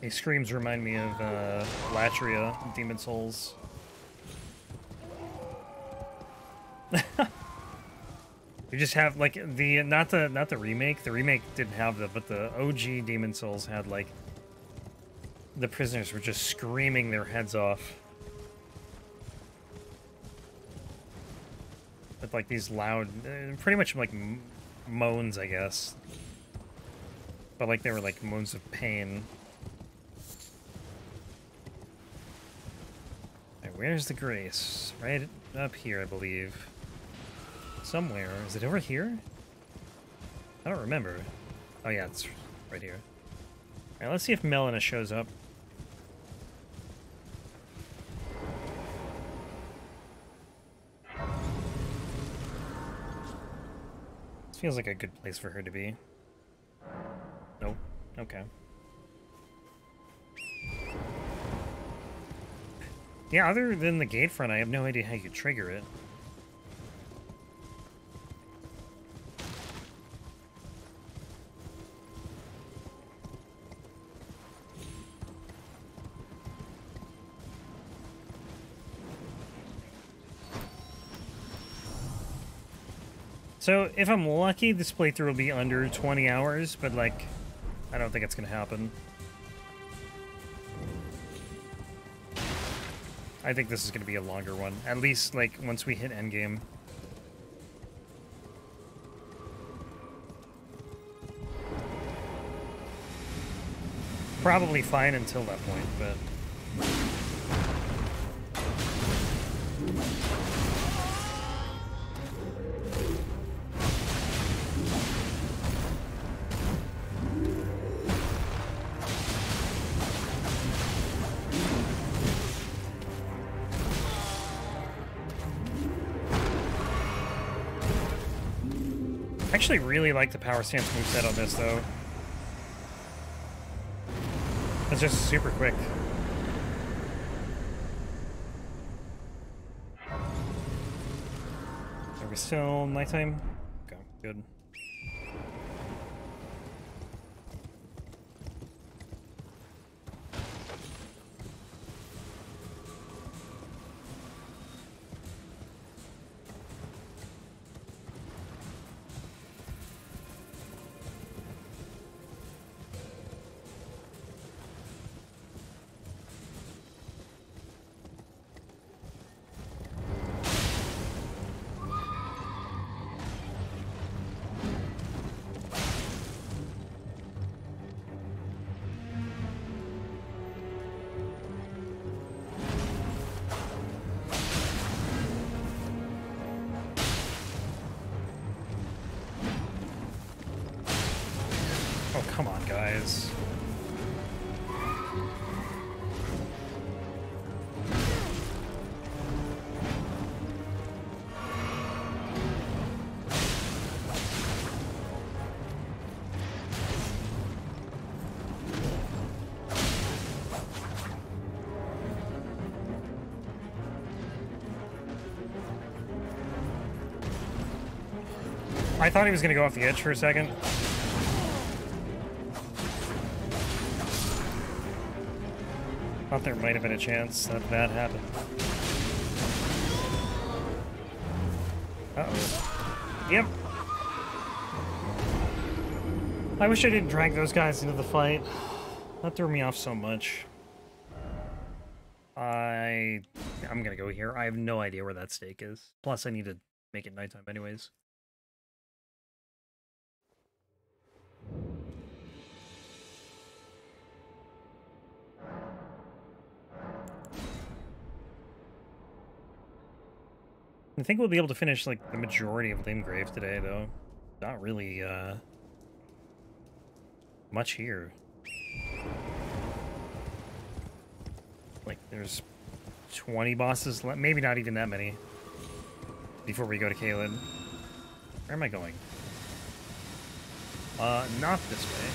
These screams remind me of Latria, Demon Souls. You just have like the not the remake. The remake didn't have that, but the OG Demon Souls had like the prisoners were just screaming their heads off with like these loud, pretty much like moans, I guess. But like they were like moans of pain. Right, where's the Grace? Right up here, I believe. Somewhere. Is it over here? I don't remember. Oh yeah, it's right here. Alright, let's see if Melina shows up. This feels like a good place for her to be. Nope. Okay. Yeah, other than the gate front, I have no idea how you trigger it. So, if I'm lucky, this playthrough will be under 20 hours, but, like, I don't think it's gonna happen. I think this is gonna be a longer one. At least, like, once we hit endgame. Probably fine until that point, but... I actually really like the power stance moveset on this, though. It's just super quick. Are we still nighttime? Okay, good. Oh, come on, guys. I thought he was going to go off the edge for a second. Thought there might have been a chance that that happened. Uh-oh. Yep. I wish I didn't drag those guys into the fight. That threw me off so much. I'm gonna go here. I have no idea where that stake is. Plus, I need to make it nighttime anyways. I think we'll be able to finish, like, the majority of Limgrave today, though. Not really, much here. Like, there's 20 bosses left. Maybe not even that many. Before we go to Caelid. Where am I going? Not this way.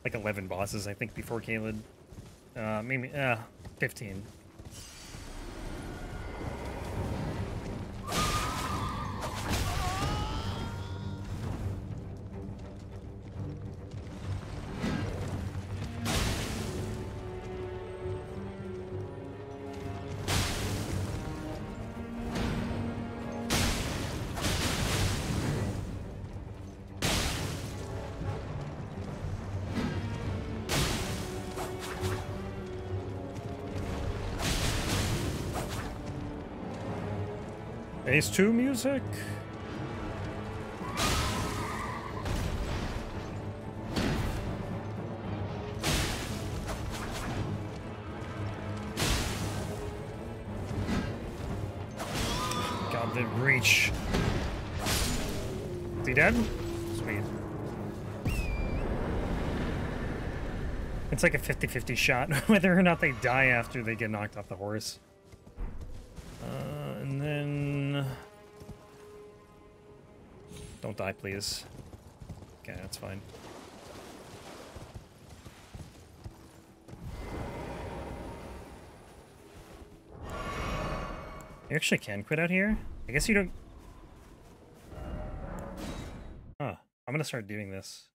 like 11 bosses, I think, before Caelid. Maybe 15. Phase 2 music. God, the reach. Is he dead? Sweet. It's like a 50-50 shot whether or not they die after they get knocked off the horse. And then... Don't die, please. Okay, that's fine. You actually can quit out here? I guess you don't... Huh. I'm gonna start doing this.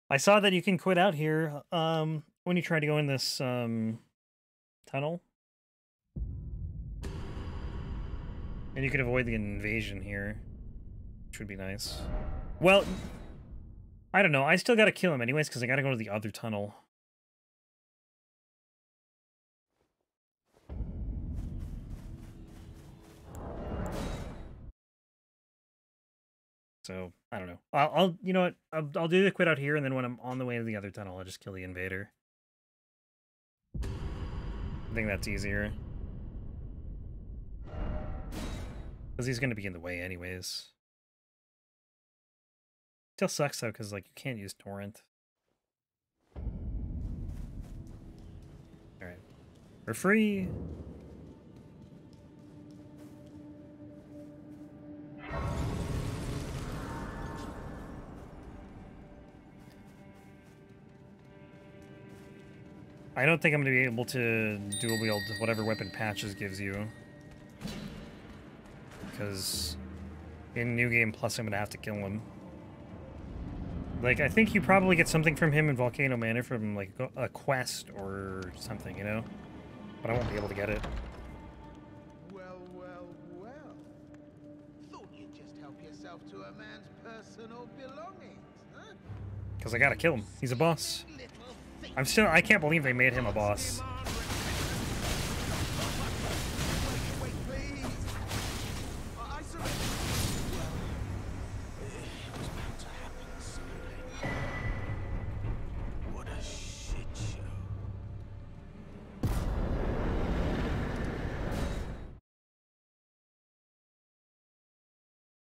I saw that you can quit out here when you try to go in this tunnel. And you could avoid the invasion here, which would be nice. Well, I don't know. I still gotta kill him anyways, because I gotta go to the other tunnel. So, I don't know. I'll you know what? I'll do the quit out here, and then when I'm on the way to the other tunnel, I'll just kill the invader. I think that's easier. Because he's going to be in the way anyways. Still sucks though, because like you can't use torrent. Alright. We're free! I don't think I'm going to be able to dual wield whatever weapon Patches gives you. Because in New Game Plus, I'm going to have to kill him. Like, I think you probably get something from him in Volcano Manor from, like, a quest or something, you know? But I won't be able to get it. Well, well, well. Thought you'd just help yourself to a man's personal belongings, huh? Because I gotta kill him. He's a boss. I can't believe they made him a boss.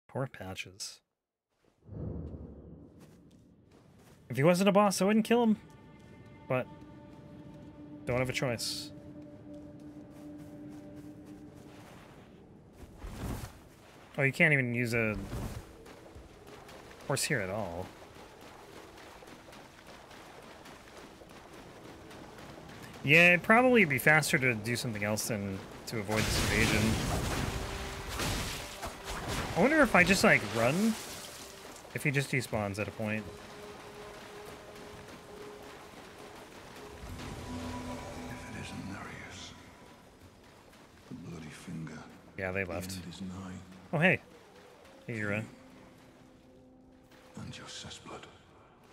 Poor Patches. If he wasn't a boss, I wouldn't kill him. But don't have a choice. Oh, you can't even use a horse here at all. Yeah, it'd probably be faster to do something else than to avoid this invasion. I wonder if I just, like, run? If he just despawns at a point. If it isn't Nereus, the bloody finger. Yeah, they left. The end is nigh. Oh, hey. Hey, Yura. And your cessblood.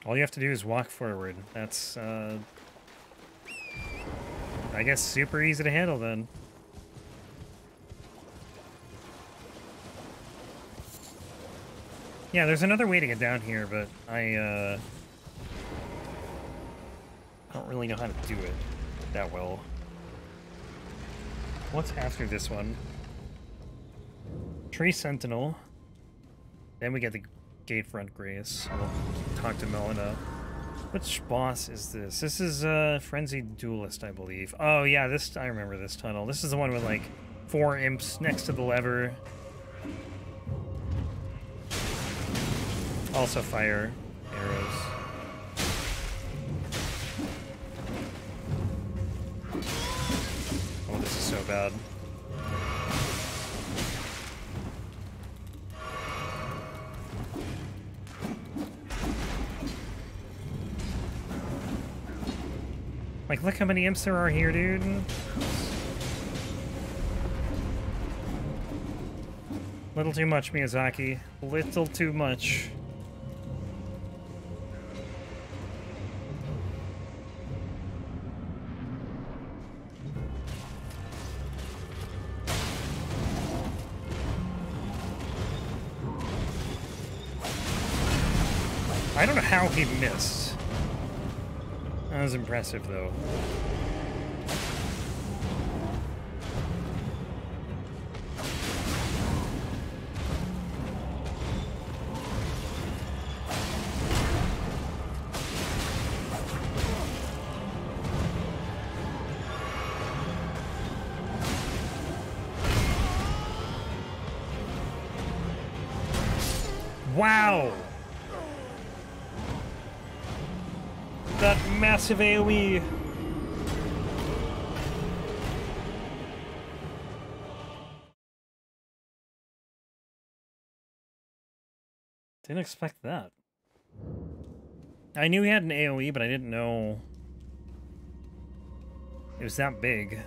All you have to do is walk forward. That's, I guess super easy to handle, then. Yeah, there's another way to get down here, but I don't really know how to do it that well. What's after this one? Tree Sentinel. Then we get the Gatefront Grace. We'll talk to Melina. Which boss is this? This is Frenzied Duelist, I believe. Oh yeah, this I remember this tunnel. This is the one with like 4 imps next to the lever. Also fire arrows. so bad. Like, look how many imps there are here, dude. Little too much, Miyazaki. Little too much. I don't know how he missed. That was impressive, though. Wow! That massive AoE! Didn't expect that. I knew he had an AoE, but I didn't know it was that big.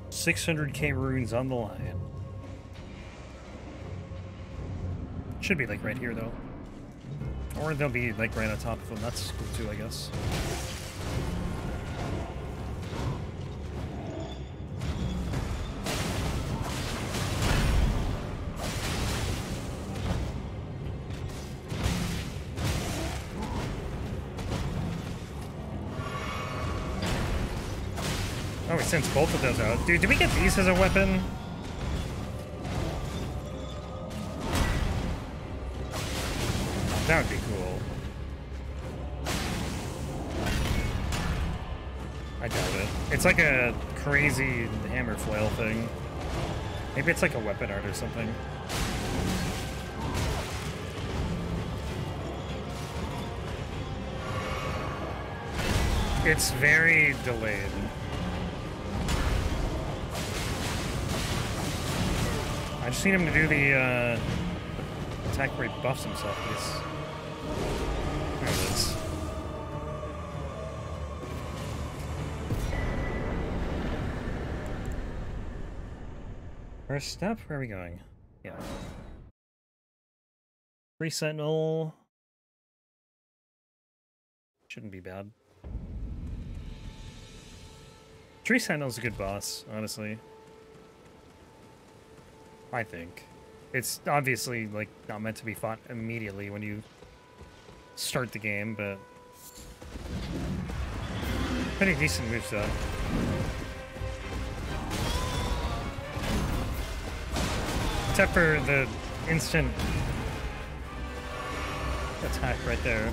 $600k runes on the line. Should be like right here though. Or they'll be like right on top of them. That's cool too, I guess. Oh, we sent both of those out. Dude, did we get these as a weapon? That would be cool. I doubt it. It's like a crazy hammer flail thing. Maybe it's like a weapon art or something. It's very delayed. I just need him to do the attack where he buffs himself. There it is. First step, where are we going? Yeah. Free Sentinel. Shouldn't be bad. Tree Sentinel's a good boss, honestly. I think. It's obviously, like, not meant to be fought immediately when you start the game, but pretty decent moveset. Except for the instant attack right there.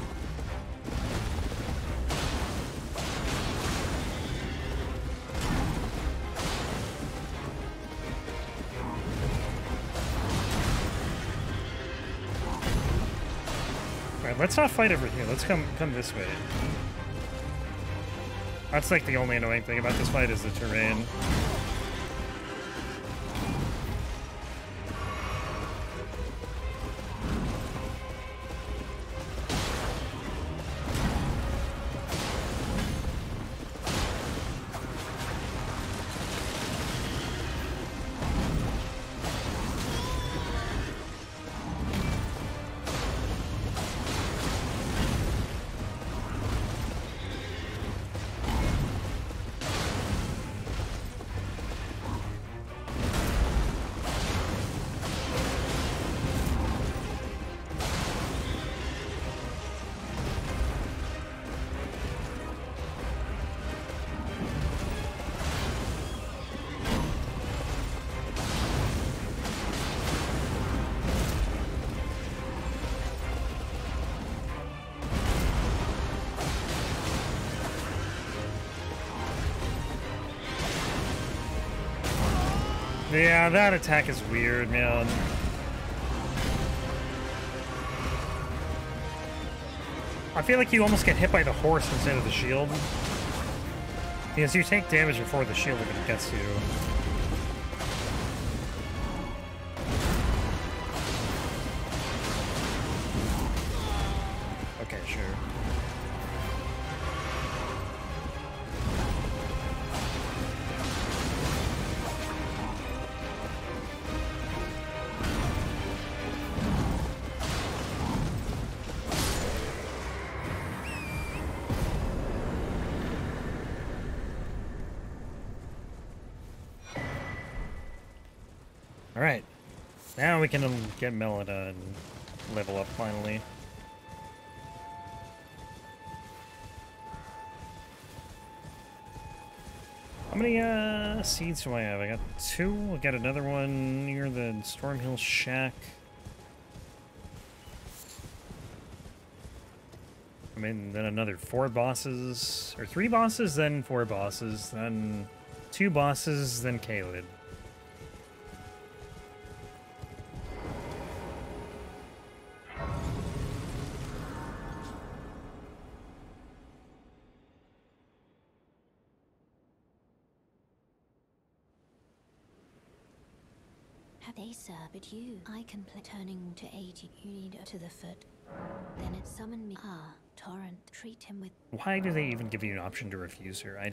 Let's not fight over here. Let's come this way. That's like the only annoying thing about this fight is the terrain. Yeah, that attack is weird, man. I feel like you almost get hit by the horse instead of the shield. Because you take damage before the shield even gets you. Okay, sure. Alright, now we can get Melina and level up finally. How many seeds do I have? I got 2, I got another one near the Stormhill shack. I mean, then another 4 bosses, or 3 bosses, then 4 bosses, then 2 bosses, then Caelid. They sir, but you. I can play turning to aid you. You need to the foot. Then it summoned me. Ah, Torrent. Treat him with. Why do they even give you an option to refuse her? I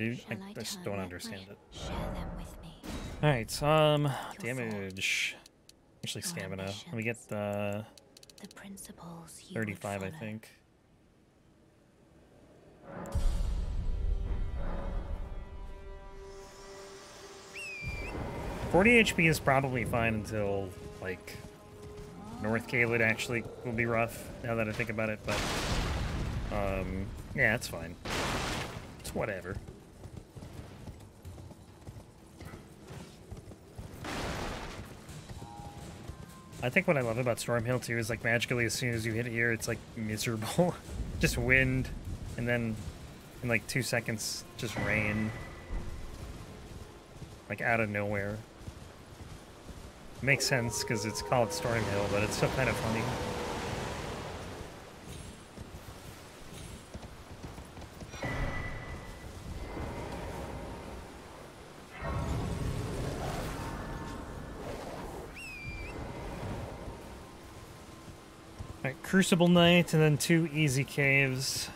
just don't understand it. Share them with me. Alright, damage. Actually, stamina. Let me get the principles 35, I think. 40 HP is probably fine until, like, North Caelid actually will be rough, now that I think about it, but, yeah, it's fine. It's whatever. I think what I love about Stormhill, too, is, like, magically, as soon as you hit it here, it's, like, miserable. Just wind, and then, in, like, 2 seconds, just rain. Like, out of nowhere. Makes sense, because it's called Stormhill, but it's still kind of funny. Alright, Crucible Knight, and then 2 easy caves.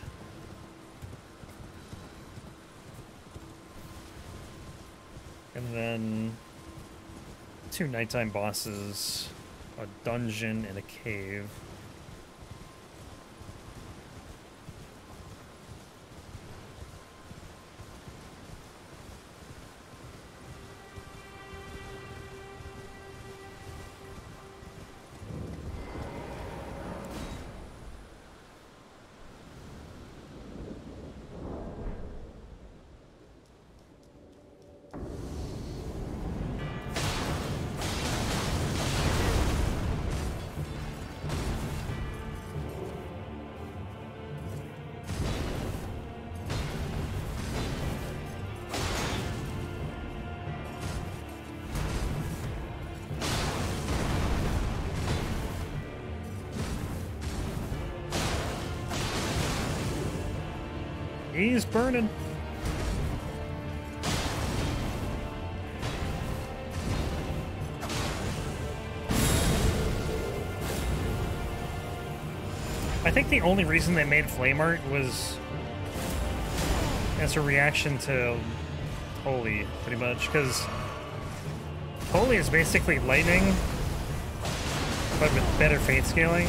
And then 2 nighttime bosses, a dungeon, and a cave. He's burning. I think the only reason they made Flame Art was as a reaction to Holy, pretty much, because Holy is basically lightning, but with better fate scaling.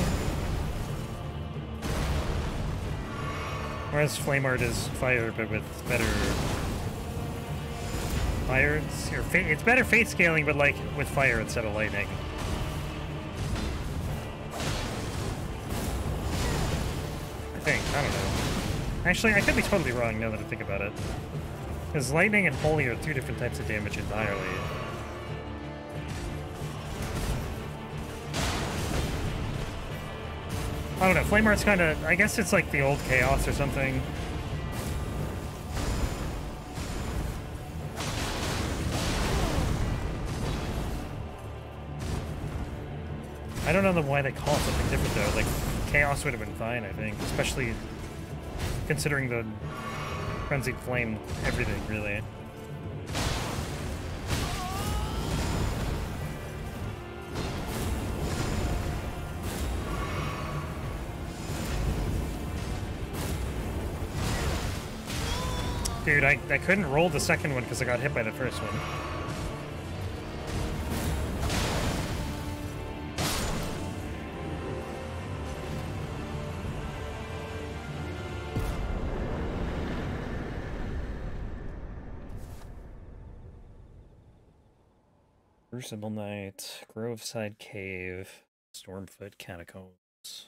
Whereas Flame Art is fire, but with better fire. It's better fate scaling, but like with fire instead of lightning. I think. I don't know. Actually, I could be totally wrong now that I think about it. Because lightning and holy are 2 different types of damage entirely. I don't know, Flame Art's kind of... I guess it's like the old Chaos or something. I don't know why they call it something different, though. Like, Chaos would have been fine, I think. Especially considering the Frenzied Flame, everything, really. Dude, I couldn't roll the second one because I got hit by the first one. Crucible Knight, Groveside Cave, Stormfoot Catacombs.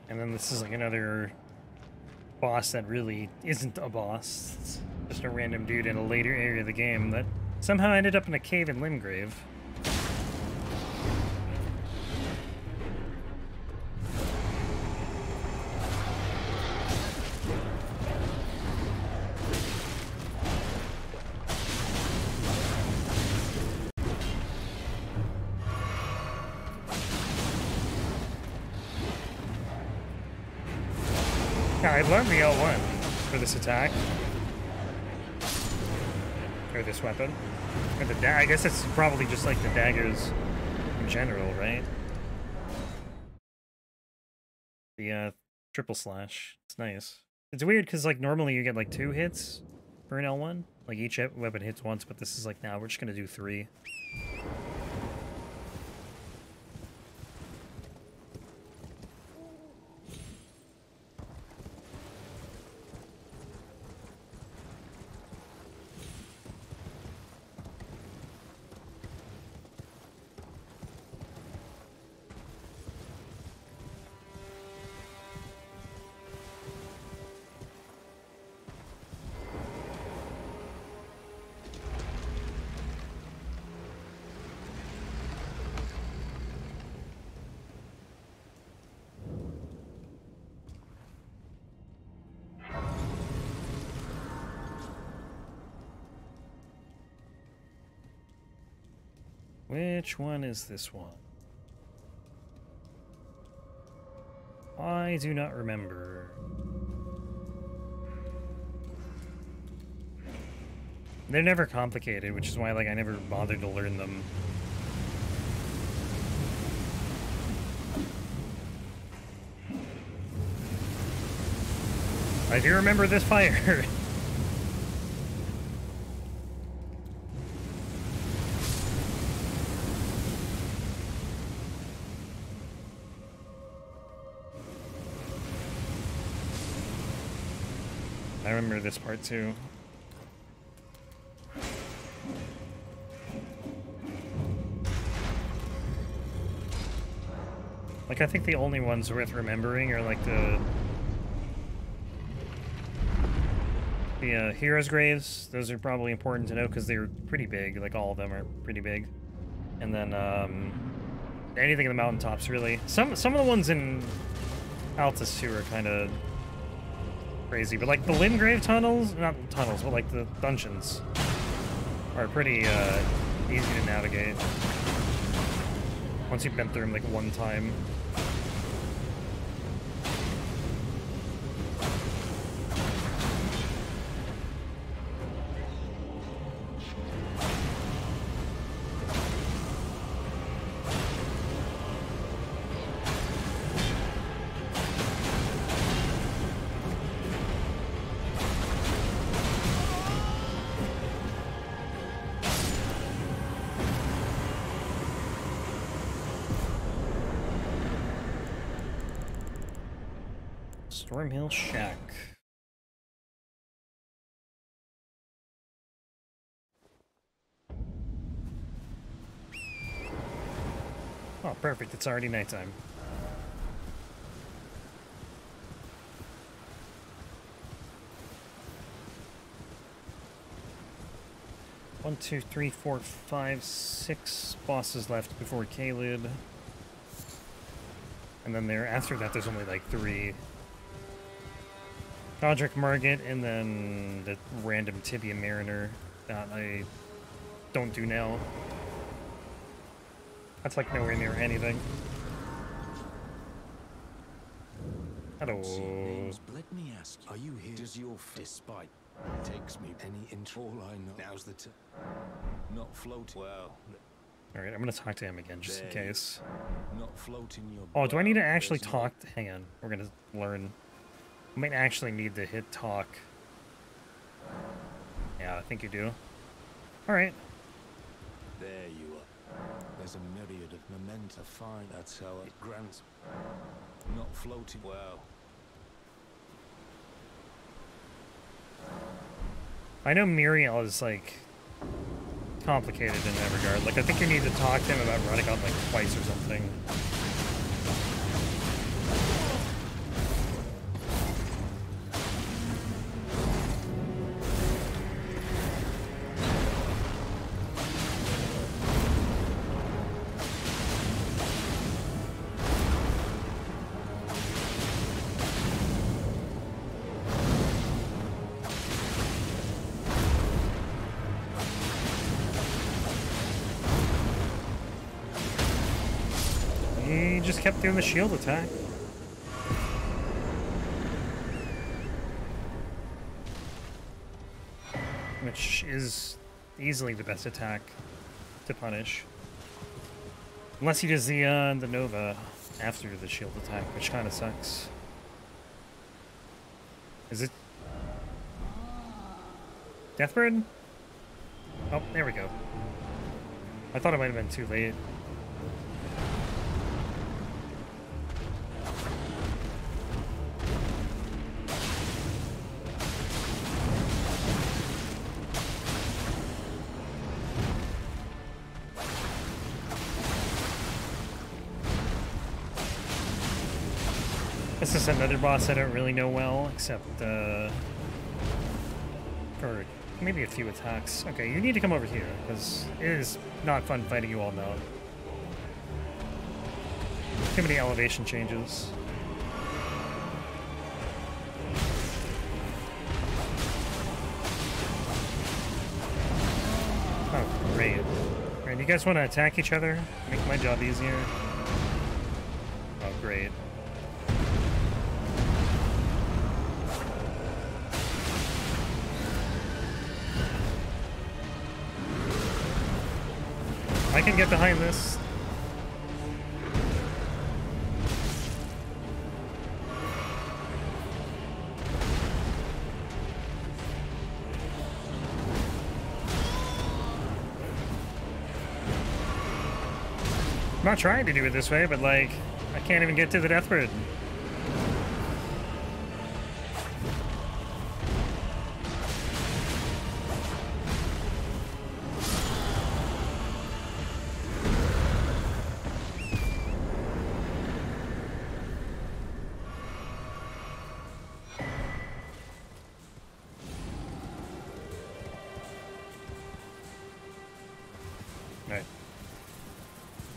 And then this is like another boss that really isn't a boss. It's just a random dude in a later area of the game that somehow ended up in a cave in Limgrave. Yeah, I learned the L1 for this attack. Or this weapon. Or the I guess it's probably just like the daggers in general, right? The triple slash. It's nice. It's weird because like normally you get like 2 hits for an L1. Like each weapon hits once, but this is like, now we're just gonna do 3. Which one is this one? I do not remember. They're never complicated, which is why like I never bothered to learn them. I do remember this fire. I remember this part too. Like, I think the only ones worth remembering are like the heroes' graves. Those are probably important to know because they're pretty big. Like, all of them are pretty big. And then anything in the mountaintops, really. Some of the ones in Altus too are kind of crazy, but like the Limgrave tunnels, not tunnels, but like the dungeons are pretty easy to navigate once you've been through them like one time. Stormhill Shack. Oh, perfect. It's already nighttime. One, two, three, four, five, six bosses left before Caelid. And then after that, there's only like 3. Godric Margit, and then the random Tibia Mariner that I don't do now. That's like nowhere near anything. Hello. Let me ask you, are you here? Does your despite takes me any intro? All I know now's the time. Not floating. Well. All right, I'm gonna talk to him again just in case. Not floating your. Oh, do I need to actually talk? Hang on, we're gonna learn. I might actually need to hit talk. Yeah, I think you do. All right. There you are. There's a myriad of mementa find. That's how it grants. Not floating well. I know Muriel is like complicated in that regard. Like I think you need to talk to him about running on like twice or something. Kept doing the shield attack. Which is easily the best attack to punish. Unless he does the Nova after the shield attack, which kind of sucks. Is it Deathbird? Oh, there we go. I thought it might have been too late. This is another boss I don't really know well, except for maybe a few attacks. Okay, you need to come over here, because it is not fun fighting you all now. Too many elevation changes. Oh, great. Alright, you guys want to attack each other? Make my job easier? Oh, great. I can get behind this. I'm not trying to do it this way, but like, I can't even get to the Deathbird.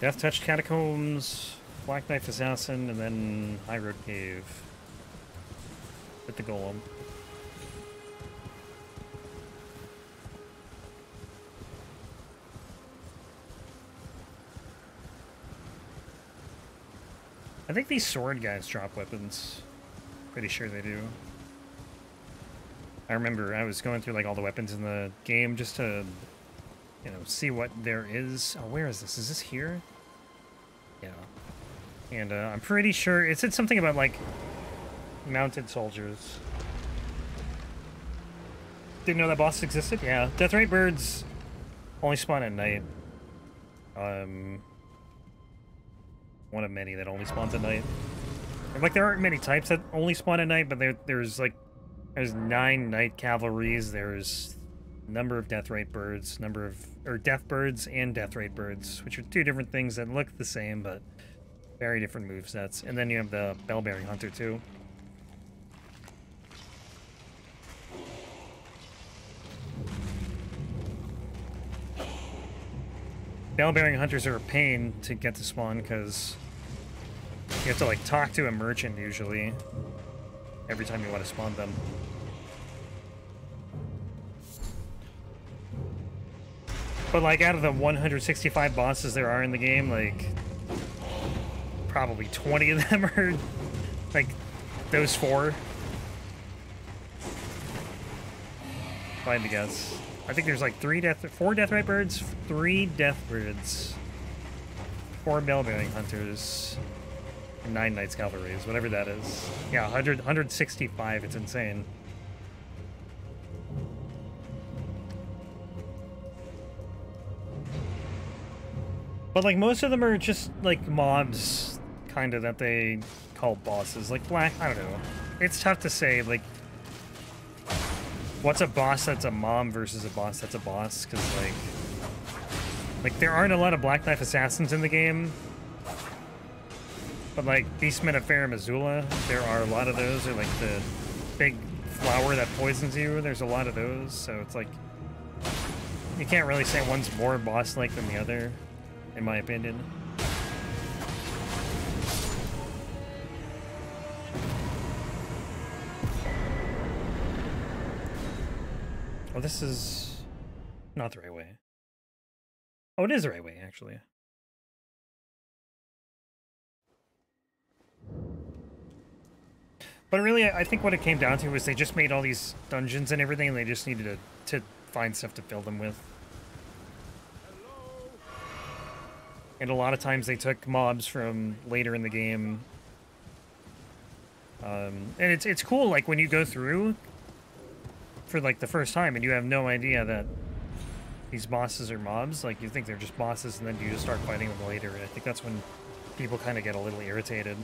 Death-touched Catacombs, Black Knife Assassin, and then Highroad Cave with the Golem. I think these sword guys drop weapons. Pretty sure they do. I remember I was going through like all the weapons in the game just to, you know, see what there is. Oh, where is this? Is this here? Yeah. And I'm pretty sure it said something about like mounted soldiers. Didn't know that boss existed? Yeah. Deathrite birds only spawn at night. One of many that only spawns at night. Like, there aren't many types that only spawn at night, but there's 9 night cavalries, there's a number of deathrite birds, deathbirds and deathrite birds, which are 2 different things that look the same, but very different movesets. And then you have the bell-bearing hunter, too. Bell-bearing hunters are a pain to get to spawn, because you have to, like, talk to a merchant, usually, every time you want to spawn them. But, like, out of the 165 bosses there are in the game, like, probably 20 of them are, like, those 4. If I had to guess. I think there's, like, 4 deathrite birds, 3 deathbirds, 4 bell-bearing hunters, and 9 knights cavalries, whatever that is. Yeah, 165, it's insane. But, like, most of them are just, like, mobs, kind of, that they call bosses. Like, I don't know. It's tough to say, like, what's a boss that's a mob versus a boss that's a boss, because, like, there aren't a lot of Black Knife Assassins in the game. But, like, Beastman of Farum, Azula, there are a lot of those. Or, like, the big flower that poisons you, there's a lot of those. So it's, like, you can't really say one's more boss-like than the other, in my opinion. Oh, this is not the right way. Oh, it is the right way, actually. But really, I think what it came down to was they just made all these dungeons and everything, and they just needed to find stuff to fill them with. And a lot of times they took mobs from later in the game. And it's cool, like, when you go through for, like, the first time and you have no idea that these bosses are mobs. Like, you think they're just bosses, and then you just start fighting them later. I think that's when people kind of get a little irritated.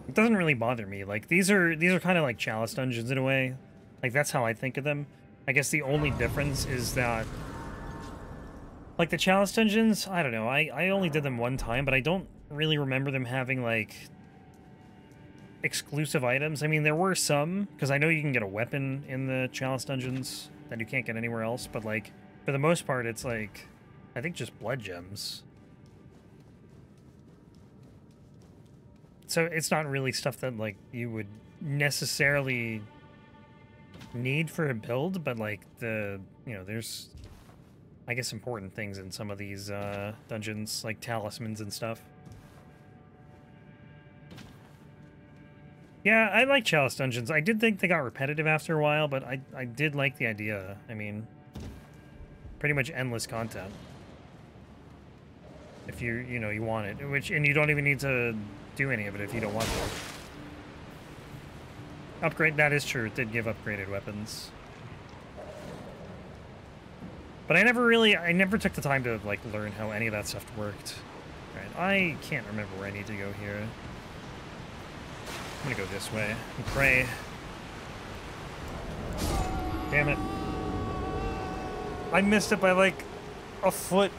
It doesn't really bother me. Like, these are kind of like chalice dungeons in a way. Like, that's how I think of them. I guess the only difference is that, like, the chalice dungeons, I don't know, I only did them one time, but I don't really remember them having, like, exclusive items. I mean, there were some, because I know you can get a weapon in the chalice dungeons that you can't get anywhere else, but, like, for the most part, it's, like, I think just blood gems. So it's not really stuff that, like, you would necessarily need for a build, but, like, there's, I guess, important things in some of these dungeons, like talismans and stuff. Yeah, I like chalice dungeons. I did think they got repetitive after a while, but I did like the idea. I mean, pretty much endless content. If you want it, and you don't even need to do any of it if you don't want to. Upgrade, that is true, it did give upgraded weapons. But I never took the time to, like, learn how any of that stuff worked. Alright, I can't remember where I need to go here. I'm gonna go this way and pray. Damn it. I missed it by, like, a foot.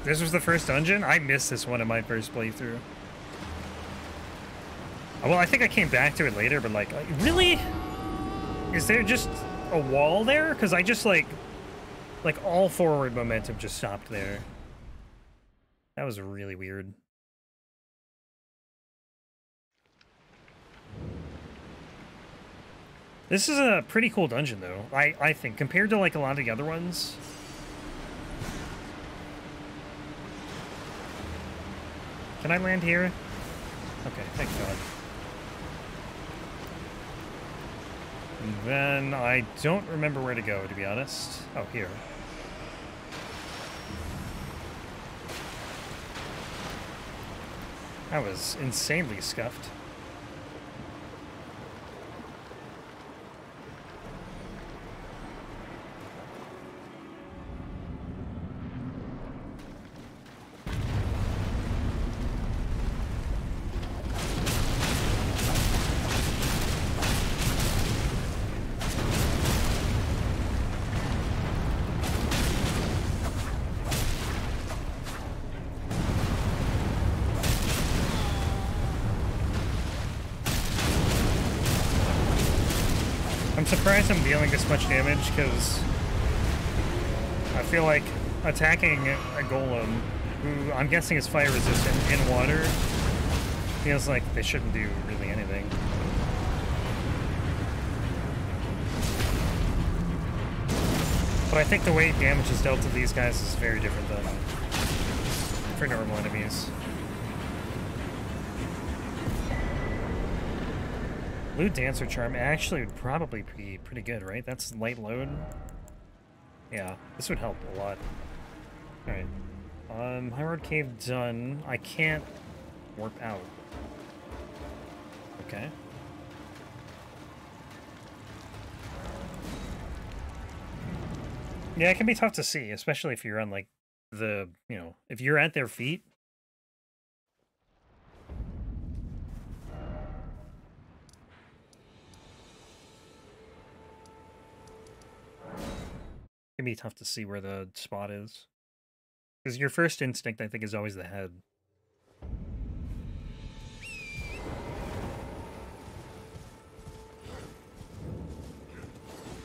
This was the first dungeon? I missed this one in my first playthrough. Well, I think I came back to it later, but, like, really? Is there just a wall there? Because I just, like, all forward momentum just stopped there. That was really weird. This is a pretty cool dungeon, though, I think, compared to, like, a lot of the other ones. Can I land here? Okay, thank God. And then I don't remember where to go, to be honest. Oh, here. That was insanely scuffed. I'm surprised I'm dealing this much damage, because I feel like attacking a Golem, who I'm guessing is fire resistant, in water, feels like they shouldn't do really anything. But I think the way damage is dealt to these guys is very different than for normal enemies. Blue Dancer Charm actually would probably be pretty good, right? That's light load. Yeah, this would help a lot. Alright. Highroad Cave done. I can't warp out. Okay. Yeah, it can be tough to see, especially if you're on, like, the, you know, if you're at their feet. It can be tough to see where the spot is. Because your first instinct, I think, is always the head.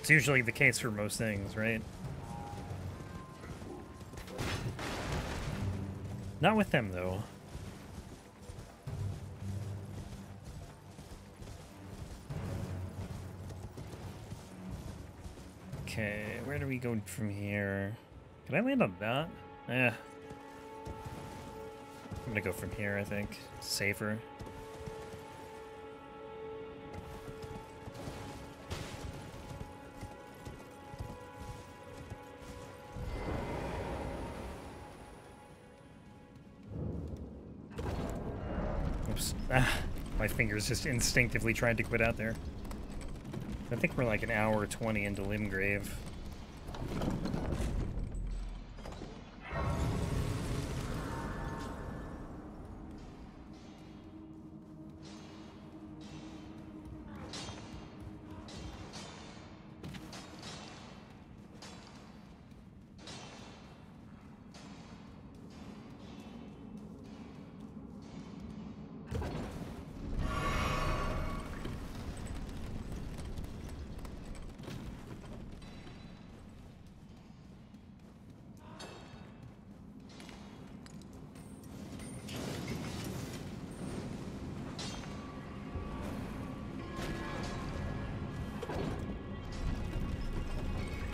It's usually the case for most things, right? Not with them, though. Okay, where do we go from here? Can I land on that? Eh. I'm gonna go from here, I think. It's safer. Oops. Ah, my fingers just instinctively tried to quit out there. I think we're like an hour 20 into Limgrave.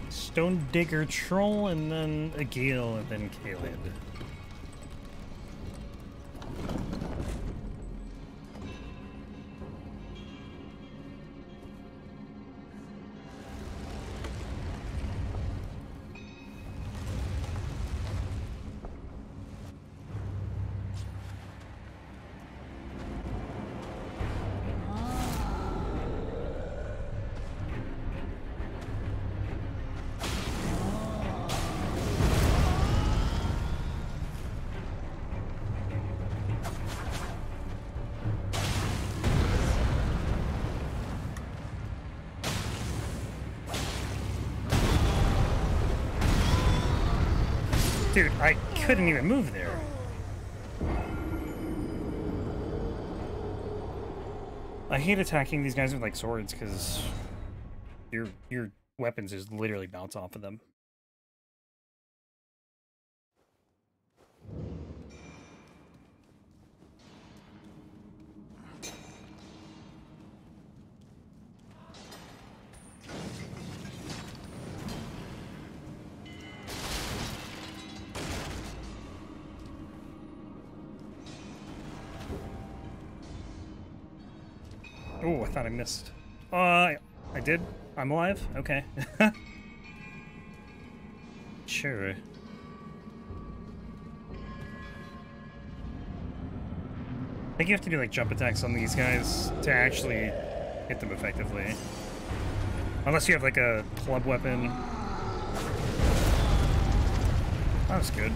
Stone Digger Troll, and then a Gale, and then Kaled. Dude, I couldn't even move there. I hate attacking these guys with like swords because your weapons just literally bounce off of them. Oh, I thought I missed. I did? I'm alive? Okay. Sure. I think you have to do like jump attacks on these guys to actually hit them effectively. Unless you have like a club weapon. That was good.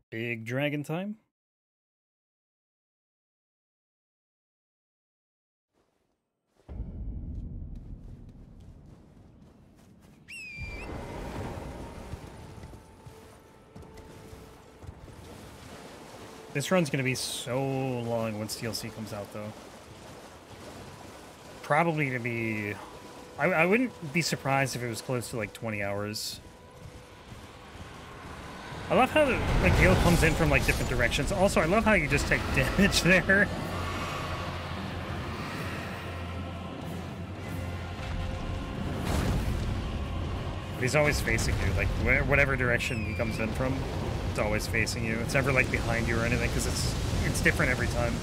Big dragon time. This run's gonna be so long once DLC comes out, though. Probably gonna be... I wouldn't be surprised if it was close to like 20 hours. I love how the gale comes in from like different directions. Also, I love how you just take damage there. But he's always facing you, like whatever direction he comes in from, it's always facing you. It's never like behind you or anything because it's different every time.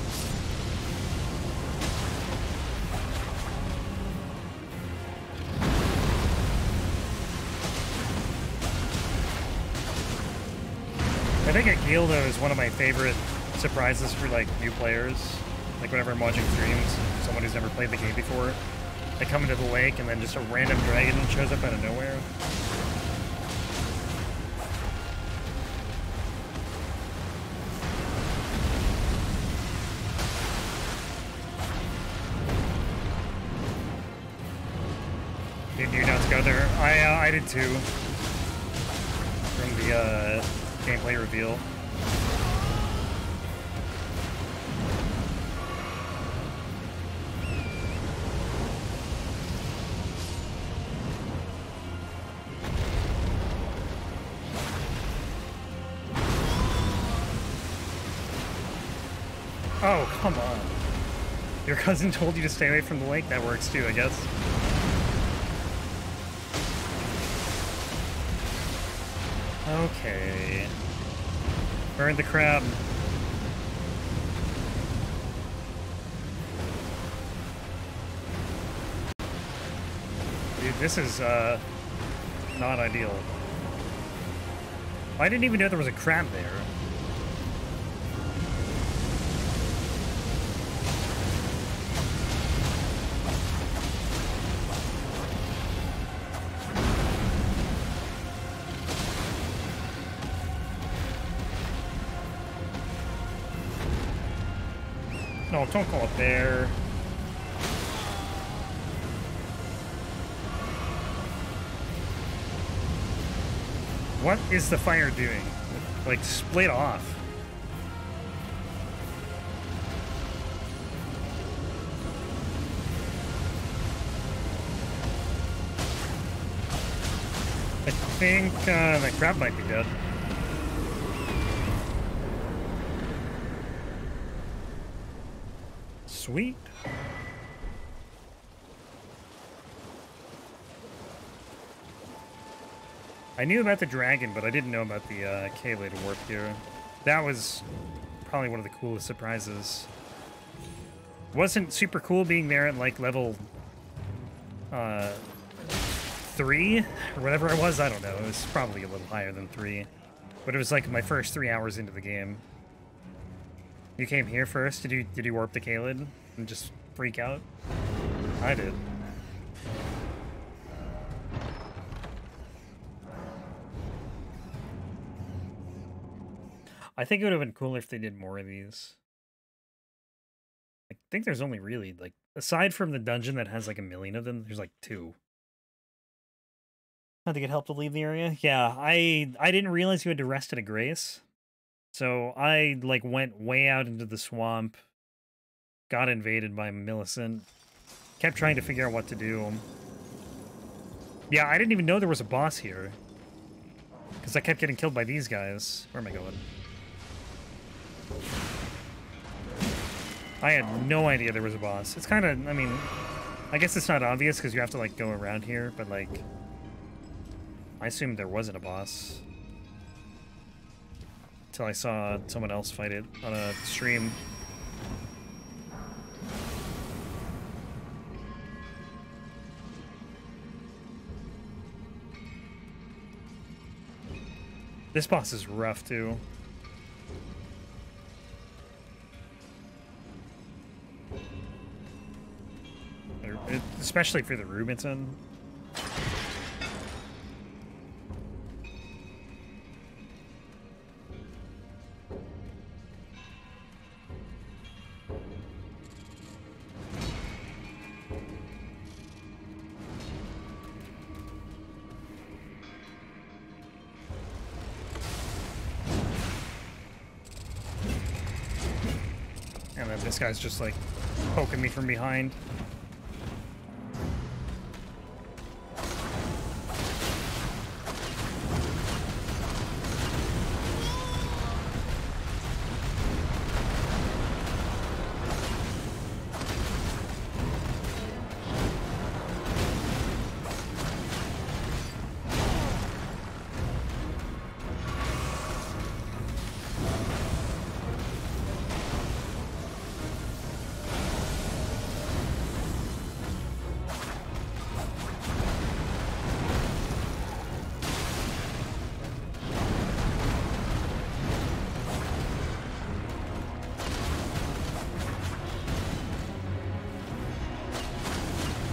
I think a Gale, though, is one of my favorite surprises for, like, new players. Like, whenever I'm watching streams, someone who's never played the game before, they come into the lake and then just a random dragon shows up out of nowhere. Did you not go there? I did too. From the, gameplay reveal. Oh, come on. Your cousin told you to stay away from the lake? That works too, I guess. Okay. Burn the crab. Dude, this is, not ideal. I didn't even know there was a crab there. No, don't go up there. What is the fire doing? Like, split off. I think that crab might be dead. Sweet. I knew about the dragon, but I didn't know about the Cavalry warp here. That was probably one of the coolest surprises. Wasn't super cool being there at like level 3 or whatever it was. I don't know. It was probably a little higher than 3, but it was like my first 3 hours into the game. You came here first? Did you warp the Caelid and just freak out? I did. I think it would have been cooler if they did more of these. think there's only really, like, aside from the dungeon that has like 1,000,000 of them, there's like 2. Had to get help to leave the area. Yeah, I didn't realize you had to rest at a grace. So I, like, went way out into the swamp, got invaded by Millicent, kept trying to figure out what to do. Yeah, I didn't even know there was a boss here. Because I kept getting killed by these guys. Where am I going? I had no idea there was a boss. It's kind of, I mean, I guess it's not obvious because you have to, like, go around here, but, like, I assumed there wasn't a boss. Until I saw someone else fight it on a stream. This boss is rough, too. Especially for the room it's in. And then this guy's just, like, poking me from behind.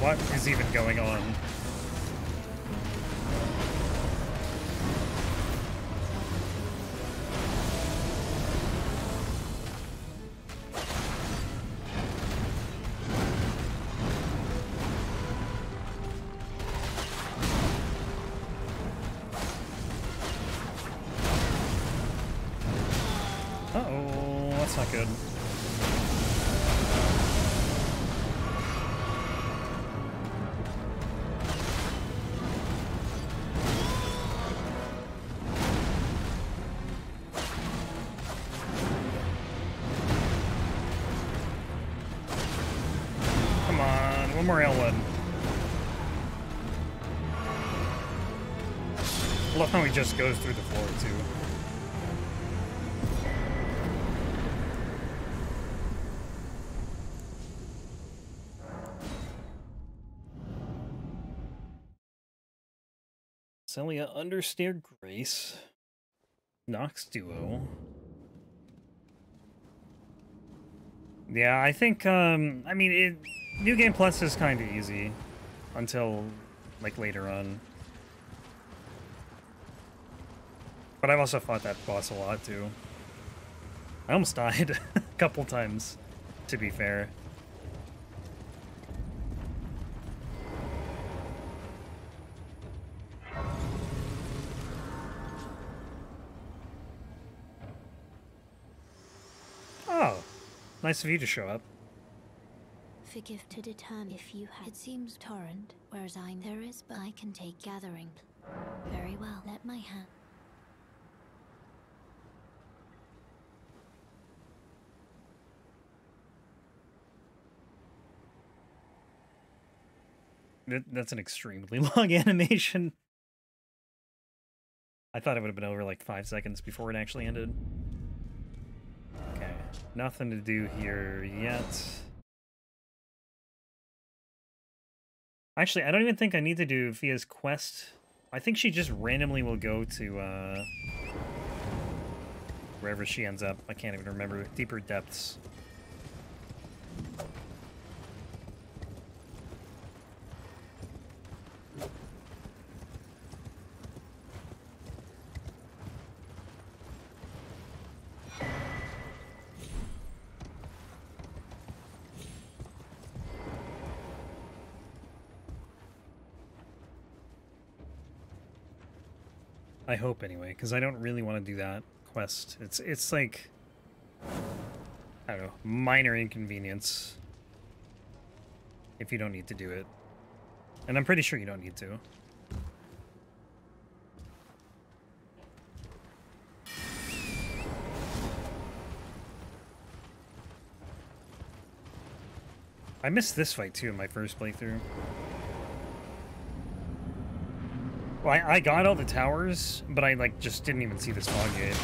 What is even going on? Uh-oh, that's not good. One more L1. I love how he just goes through the floor, too. Celia Understair Grace. Nox Duo. Yeah, I think, I mean, New Game Plus is kind of easy until, like, later on. But I've also fought that boss a lot, too. I almost died a couple times, to be fair. Oh, nice of you to show up. Forgive to determine if you have. It seems torrent, whereas there is, but I can take gathering. Very well, let my hand. That's an extremely long animation. I thought it would have been over like 5 seconds before it actually ended. Okay, nothing to do here yet. Actually, I don't even think I need to do Fia's quest. I think she just randomly will go to, wherever she ends up. I can't even remember. Deeper Depths. I hope anyway, because I don't really want to do that quest. It's like, I don't know, minor inconvenience if you don't need to do it. And I'm pretty sure you don't need to. I missed this fight too in my first playthrough. Well, I got all the towers, but I like just didn't even see the spawn gate.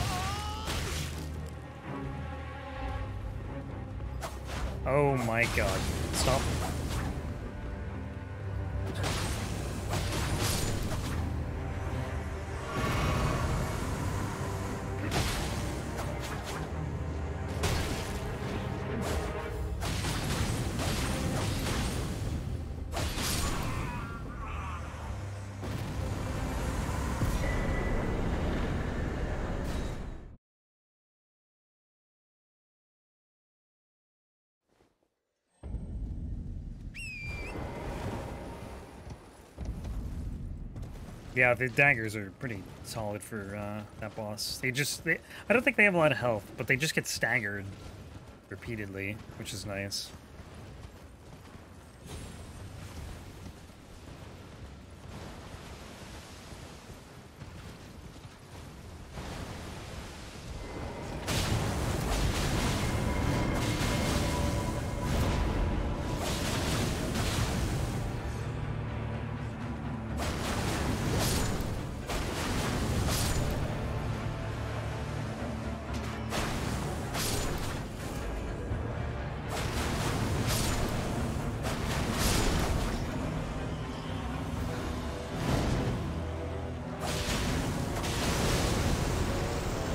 Oh my god. Stop. Yeah, the daggers are pretty solid for that boss. I don't think they have a lot of health, but they just get staggered repeatedly, which is nice.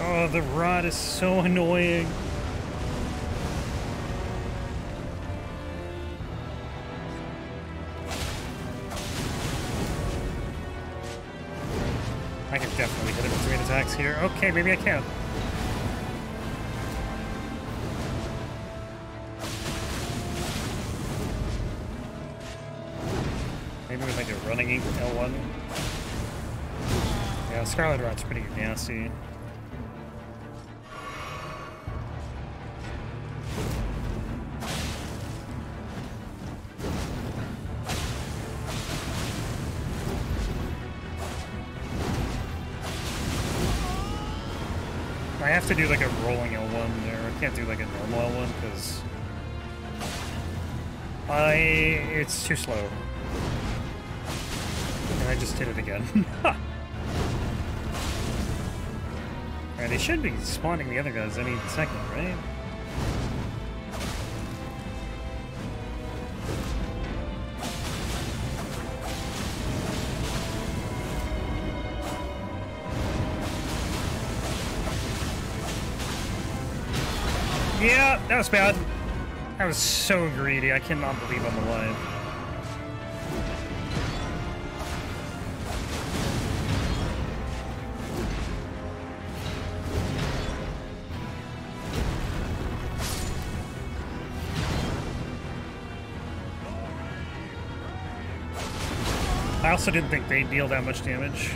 Oh, the rod is so annoying. I can definitely hit him with 3 attacks here. Okay, maybe I can. Maybe with like a running L1. Yeah, Scarlet Rod's pretty nasty. I have to do like a rolling L1 there. I can't do like a normal L1 because it's too slow. And I just hit it again. Alright, they should be spawning the other guys any second, right? Yeah, that was bad. I was so greedy. I cannot believe I'm alive. I also didn't think they'd deal that much damage.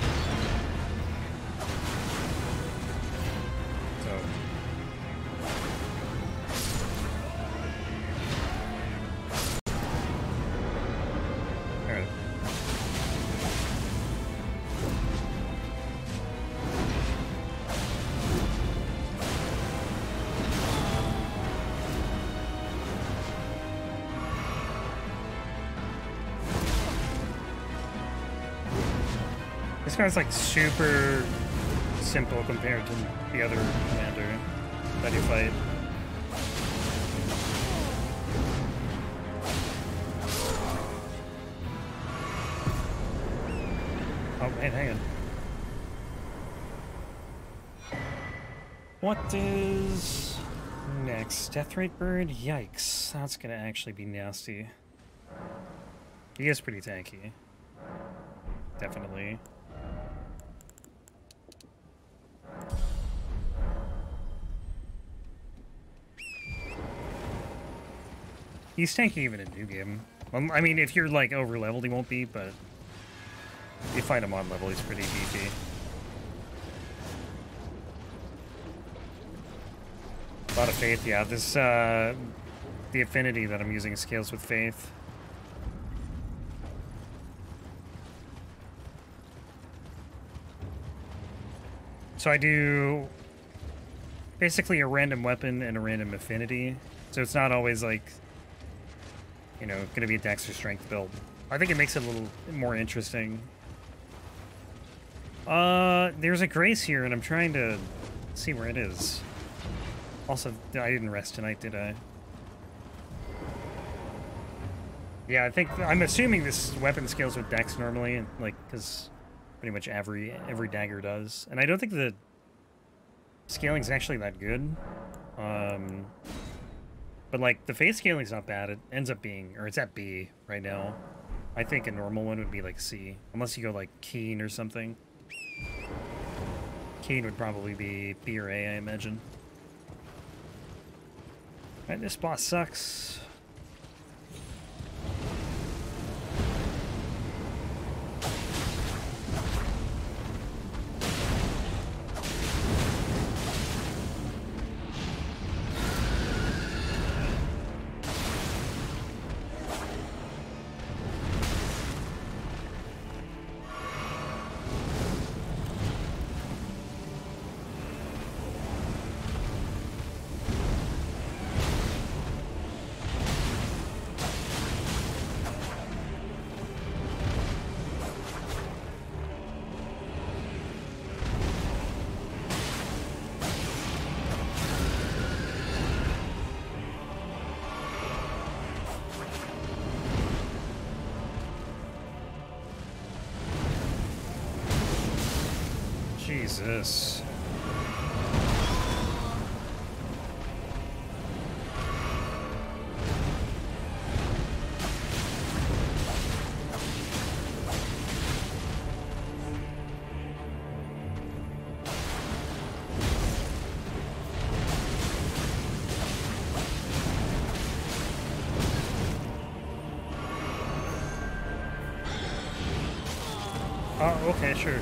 This guy's like super simple compared to the other commander that you fight. Oh, wait, hang on. What is next? Deathtouched? Yikes. That's gonna actually be nasty. He is pretty tanky. Definitely. He's tanky even in new game. I mean, if you're like over leveled, he won't be, but if you fight him on level, he's pretty beefy. A lot of faith, yeah. This, the affinity that I'm using scales with faith. So I do basically a random weapon and a random affinity. So it's not always like, you know, gonna be a dex or strength build. I think it makes it a little more interesting. There's a grace here and I'm trying to see where it is. Also, I didn't rest tonight, did I? Yeah, I'm assuming this weapon scales with dex normally, like, because pretty much every dagger does. And I don't think the scaling's actually that good. But like, the face scaling's not bad. It ends up being, or it's at B right now. I think a normal one would be like C, unless you go like Keen or something. Keen would probably be B or A, I imagine. Alright, this boss sucks. Jesus. Oh, okay, sure.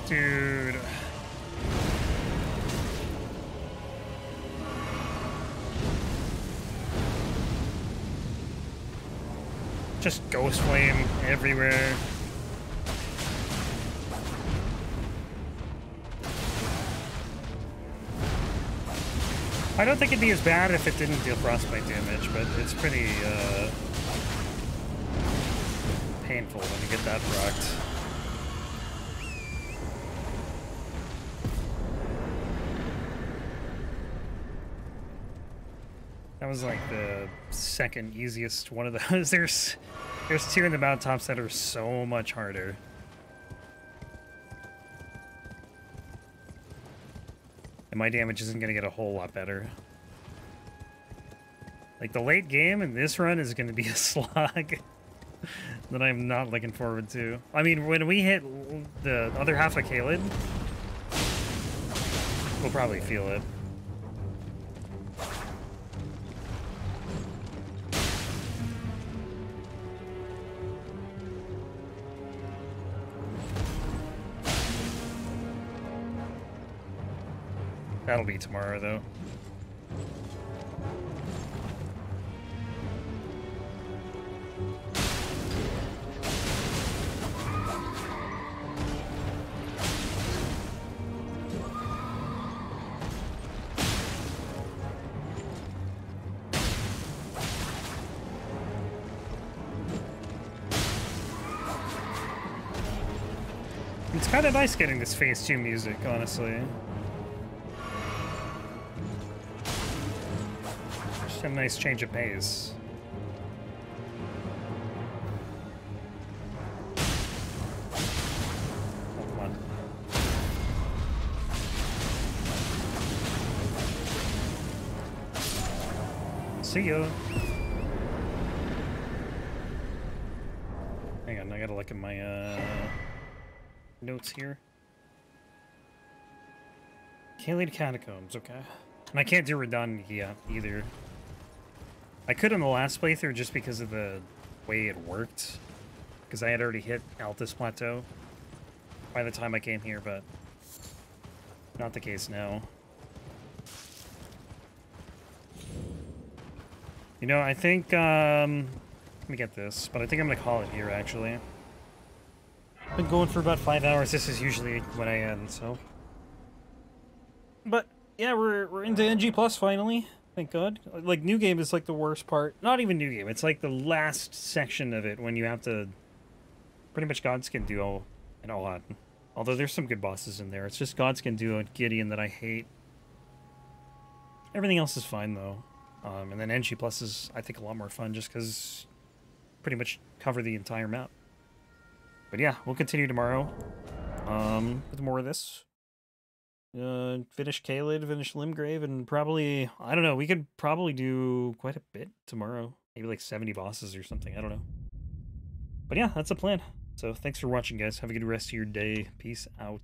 Dude. Just ghost flame everywhere. I don't think it'd be as bad if it didn't deal frostbite damage, but it's pretty painful when you get that rocked. That was like the second easiest one of those. There's two in the mountaintops that are so much harder. And my damage isn't going to get a whole lot better. Like, the late game in this run is going to be a slog that I'm not looking forward to. I mean, when we hit the other half of Caelid, we'll probably feel it. That'll be tomorrow, though. It's kind of nice getting this Phase 2 music, honestly. A nice change of pace. Oh, come on. See ya. Hang on, I gotta look at my notes here. Caelid Catacombs, okay. And I can't do redundant yet either. I could in the last playthrough just because of the way it worked. Because I had already hit Altus Plateau by the time I came here, but not the case now. You know, I think, let me get this, but I think I'm going to call it here, actually. Been going for about 5 hours. This is usually when I end, so. But, yeah, we're into NG Plus finally. Thank God. Like, New Game is, like, the worst part. Not even New Game. It's, like, the last section of it when you have to pretty much Godskin Duo and Ohat. Although there's some good bosses in there. It's just Godskin Duo and Gideon that I hate. Everything else is fine, though. And then NG Plus is, I think, a lot more fun just because pretty much cover the entire map. But yeah, we'll continue tomorrow with more of this. Finish Caelid, finish Limgrave, and probably, I don't know, we could probably do quite a bit tomorrow. Maybe like 70 bosses or something, I don't know. But yeah, that's the plan. So thanks for watching, guys. Have a good rest of your day. Peace out.